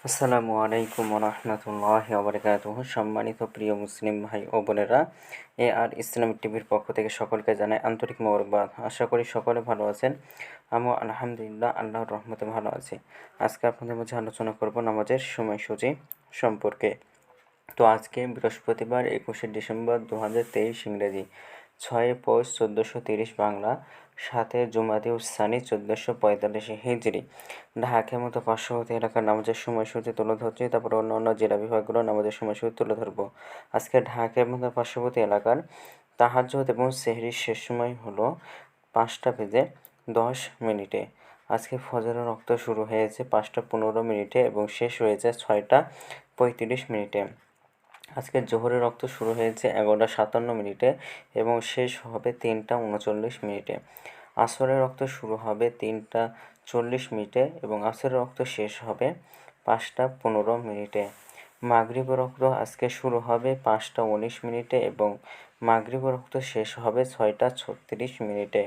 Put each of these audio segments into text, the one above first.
আসসালামু আলাইকুম রহমতুল্লাহি ওয়া বারাকাতুহু। সম্মানিত প্রিয় মুসলিম ভাই ও বোনেরা, আর ইসলামিক টিভির পক্ষ থেকে সকলকে জানাই আন্তরিক মোবারকবাদ। আশা করি সকলে ভালো আছেন। আমিও আলহামদুলিল্লাহ আল্লাহর রহমতে ভালো আছি। আজকে আপনাদের মাঝে আলোচনা করব নামাজের সময়সূচি সম্পর্কে। তো আজকে বৃহস্পতিবার 21শে ডিসেম্বর 2023 ইংরেজি, 6 পৌষ 1430 বাংলা, 7 জুমাদি উসানি 1445 হিজরি। ঢাকার মতো পার্শ্ববর্তী এলাকার নামাজের সময়সূচি তুলে ধরছি, তারপর অন্য জেলা বিভাগগুলো নামাজের সময়সূচি তুলে ধরবো। আজকে ঢাকার মতো পার্শ্ববর্তী এলাকার তাহাজ্জুদ এবং সেহরির শেষ সময় হলো 5:10। আজকে ফজরের রক্ত শুরু হয়েছে 5:15 এবং শেষ হয়েছে 6:35। আজকে জোহরের রক্ত শুরু হয়েছে 11:57 এবং শেষ হবে 3:39। আসরের রক্ত শুরু হবে 3:40 এবং আসরের রক্ত শেষ হবে 5:15। মাগরিবের রক্ত আজকে শুরু হবে 5:19 এবং মাগরিবের রক্ত শেষ হবে 6:36।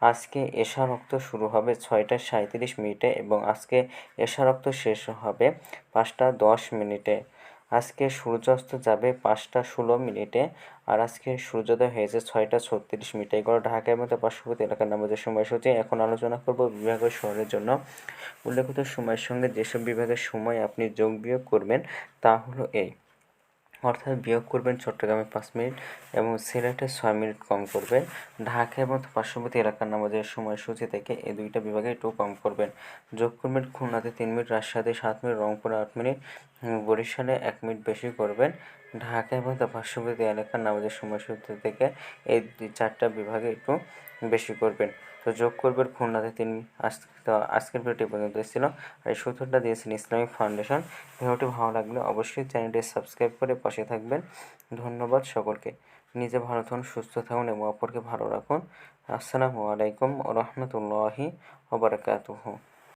আজকে এশা রক্ত শুরু হবে 6:37 এবং আজকে এশা রক্ত শেষ হবে 5:10। আজকে সূর্যাস্ত যাবে 5:16 আর আজকে সূর্যোদয় হয়েছে 6:36। এগুলো ঢাকার মতো পার্শ্ববর্তী এলাকার নামাজের সময়সূচি। এখন আলোচনা করব বিভাগ ও শহরের জন্য উল্লেখিত সময়ের সঙ্গে যেসব বিভাগের সময় আপনি যোগ বিয়োগ করবেন তা হলো এই, অর্থাৎ বিয়োগ করবেন চট্টগ্রামে 5 মিনিট এবং সিলেটে 6 মিনিট কম করবেন। ঢাকার মতো পার্শ্ববর্তী এলাকার নামাজের সময়সূচি থেকে এই দুইটা বিভাগে একটু কম করবেন। যোগ করবেন খুলনাতে 3 মিনিট, রাজশাহীতে 7 মিনিট, রংপুরে 8 মিনিট, বরিশালে 1 মিনিট বেশি করবেন। ঢাকা এবং তার পার্শ্ববর্তী এলাকার নামাজের সময়সূচি থেকে এই 4টা বিভাগে একটু বেশি করবেন। তো যোগ করবেন খুলনাতে 3 মিনিট। তো আজকের ভিডিওটি পর্যন্ত ছিল। আর এই সূত্রটা দিয়েছেন ইসলামিক ফাউন্ডেশন। ভিডিওটি ভালো লাগলে অবশ্যই চ্যানেলটি সাবস্ক্রাইব করে পাশে থাকবেন। ধন্যবাদ সকলকে। নিজে ভালো থাকুন, সুস্থ থাকুন এবং অপরকে ভালো রাখুন। আসসালামু আলাইকুম ওয়া রাহমাতুল্লাহি ওয়া বারাকাতুহু।